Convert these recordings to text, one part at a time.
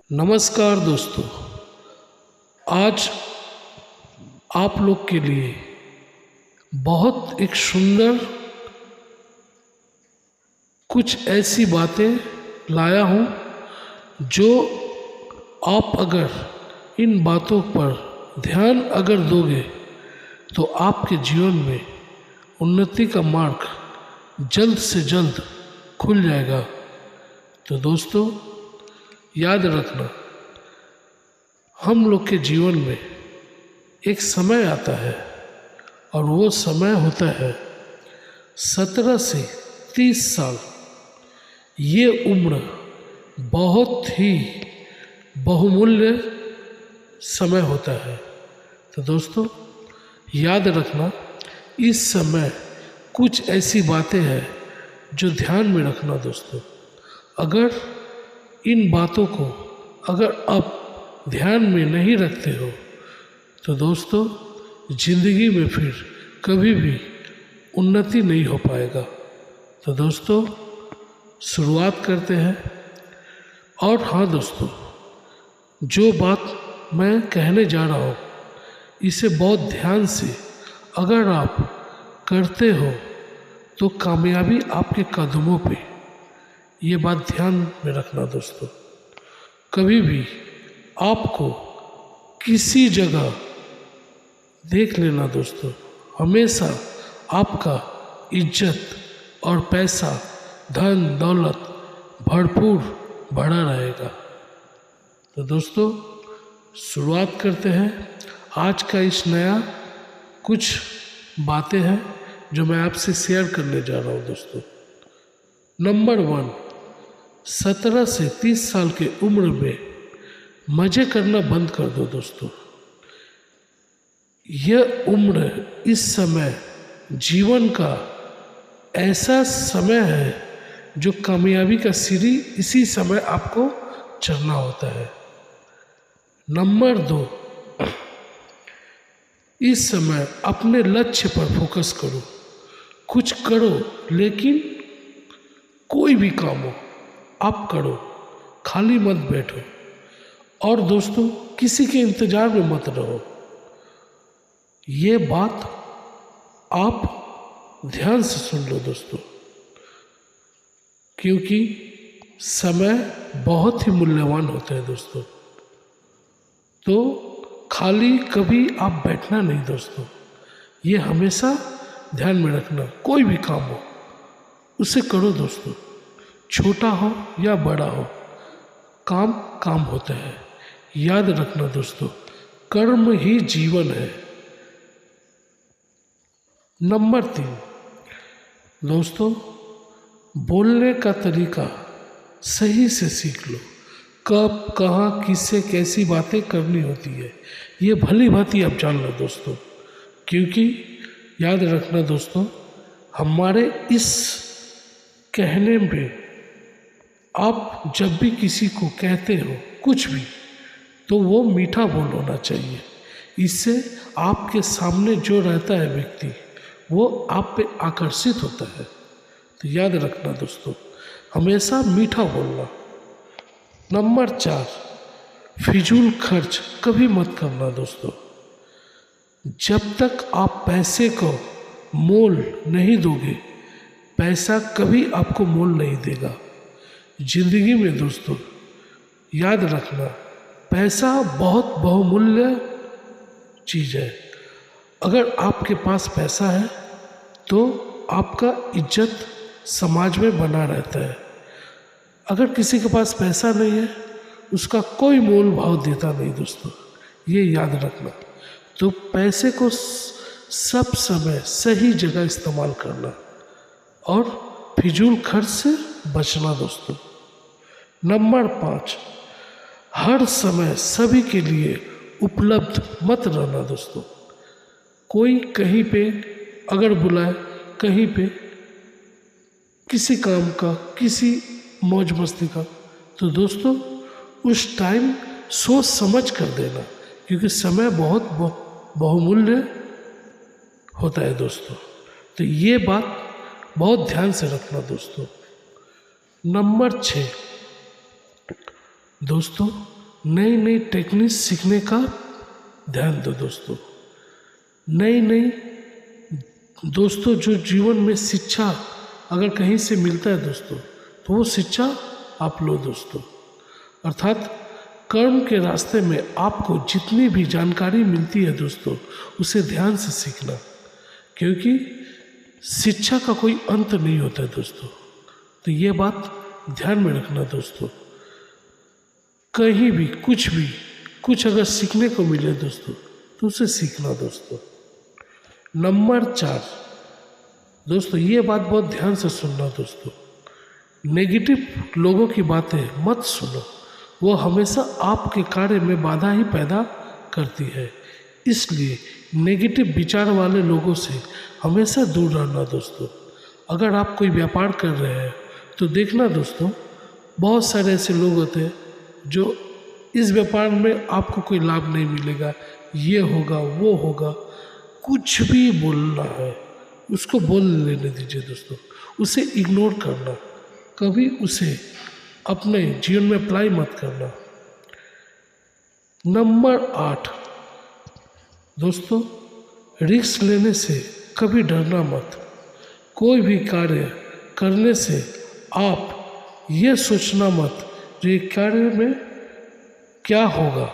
नमस्कार दोस्तों, आज आप लोग के लिए बहुत एक सुंदर कुछ ऐसी बातें लाया हूँ जो आप अगर इन बातों पर ध्यान अगर दोगे तो आपके जीवन में उन्नति का मार्ग जल्द से जल्द खुल जाएगा। तो दोस्तों याद रखना, हम लोग के जीवन में एक समय आता है और वो समय होता है 17 से 30 साल। ये उम्र बहुत ही बहुमूल्य समय होता है। तो दोस्तों याद रखना, इस समय कुछ ऐसी बातें हैं जो ध्यान में रखना। दोस्तों अगर इन बातों को अगर आप ध्यान में नहीं रखते हो तो दोस्तों ज़िंदगी में फिर कभी भी उन्नति नहीं हो पाएगा। तो दोस्तों शुरुआत करते हैं। और हाँ दोस्तों, जो बात मैं कहने जा रहा हूँ इसे बहुत ध्यान से अगर आप करते हो तो कामयाबी आपके कदमों पे। ये बात ध्यान में रखना दोस्तों, कभी भी आपको किसी जगह देख लेना दोस्तों, हमेशा आपका इज्जत और पैसा धन दौलत भरपूर बढ़ा रहेगा। तो दोस्तों शुरुआत करते हैं। आज का इस नया कुछ बातें हैं जो मैं आपसे शेयर करने जा रहा हूँ दोस्तों। नंबर 1, 17 से 30 साल के उम्र में मज़े करना बंद कर दो दोस्तों। यह उम्र, इस समय जीवन का ऐसा समय है जो कामयाबी का सीढ़ी इसी समय आपको चढ़ना होता है। नंबर 2, इस समय अपने लक्ष्य पर फोकस करो। कुछ करो, लेकिन कोई भी काम हो आप करो, खाली मत बैठो। और दोस्तों किसी के इंतज़ार में मत रहो। ये बात आप ध्यान से सुन लो दोस्तों, क्योंकि समय बहुत ही मूल्यवान होता है दोस्तों। तो खाली कभी आप बैठना नहीं दोस्तों, ये हमेशा ध्यान में रखना। कोई भी काम हो उसे करो दोस्तों, छोटा हो या बड़ा हो, काम काम होता है। याद रखना दोस्तों, कर्म ही जीवन है। नंबर 3, दोस्तों बोलने का तरीका सही से सीख लो। कब कहाँ किससे कैसी बातें करनी होती है ये भली भांति आप जान लो दोस्तों। क्योंकि याद रखना दोस्तों, हमारे इस कहने में आप जब भी किसी को कहते हो कुछ भी तो वो मीठा बोल होना चाहिए। इससे आपके सामने जो रहता है व्यक्ति वो आप पे आकर्षित होता है। तो याद रखना दोस्तों, हमेशा मीठा बोलना। नंबर 4, फिजूल खर्च कभी मत करना दोस्तों। जब तक आप पैसे को मोल नहीं दोगे, पैसा कभी आपको मोल नहीं देगा जिंदगी में दोस्तों। याद रखना, पैसा बहुत बहुमूल्य चीज़ है। अगर आपके पास पैसा है तो आपका इज्जत समाज में बना रहता है। अगर किसी के पास पैसा नहीं है उसका कोई मोल भाव देता नहीं दोस्तों, ये याद रखना। तो पैसे को सब समय सही जगह इस्तेमाल करना और फिजूल खर्च से बचना दोस्तों। नंबर 5, हर समय सभी के लिए उपलब्ध मत रहना दोस्तों। कोई कहीं पे अगर बुलाए, कहीं पे किसी काम का, किसी मौज मस्ती का, तो दोस्तों उस टाइम सोच समझ कर देना, क्योंकि समय बहुत बहुमूल्य होता है दोस्तों। तो ये बात बहुत ध्यान से रखना दोस्तों। नंबर 6, दोस्तों नई नई टेक्निक सीखने का ध्यान दो दोस्तों। नई नई दोस्तों जो जीवन में शिक्षा अगर कहीं से मिलता है दोस्तों, तो वो शिक्षा आप लो दोस्तों। अर्थात कर्म के रास्ते में आपको जितनी भी जानकारी मिलती है दोस्तों, उसे ध्यान से सीखना, क्योंकि शिक्षा का कोई अंत नहीं होता है दोस्तों। तो ये बात ध्यान में रखना दोस्तों। कहीं भी कुछ अगर सीखने को मिले दोस्तों, तो उसे सीखना दोस्तों। नंबर 4 दोस्तों, ये बात बहुत ध्यान से सुनना दोस्तों। नेगेटिव लोगों की बातें मत सुनो, वो हमेशा आपके कार्य में बाधा ही पैदा करती है। इसलिए नेगेटिव विचार वाले लोगों से हमेशा दूर रहना दोस्तों। अगर आप कोई व्यापार कर रहे हैं तो देखना दोस्तों, बहुत सारे ऐसे लोग होते हैं जो इस व्यापार में आपको कोई लाभ नहीं मिलेगा, ये होगा वो होगा, कुछ भी बोलना है उसको बोल लेने दीजिए दोस्तों। उसे इग्नोर करना, कभी उसे अपने जीवन में अप्लाई मत करना। नंबर 8 दोस्तों, रिस्क लेने से कभी डरना मत। कोई भी कार्य करने से आप ये सोचना मत जो ये कार्य में क्या होगा,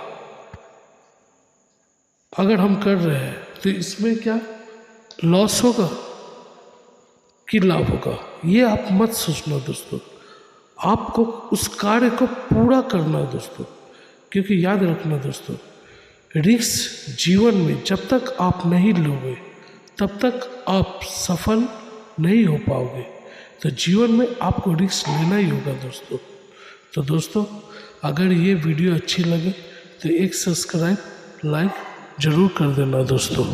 अगर हम कर रहे हैं तो इसमें क्या लॉस होगा कि लाभ होगा, ये आप मत सोचना दोस्तों। आपको उस कार्य को पूरा करना है दोस्तों, क्योंकि याद रखना दोस्तों, रिस्क जीवन में जब तक आप नहीं लोगे तब तक आप सफल नहीं हो पाओगे। तो जीवन में आपको रिस्क लेना ही होगा दोस्तों। तो दोस्तों, अगर ये वीडियो अच्छी लगे तो एक सब्सक्राइब लाइक ज़रूर कर देना दोस्तों।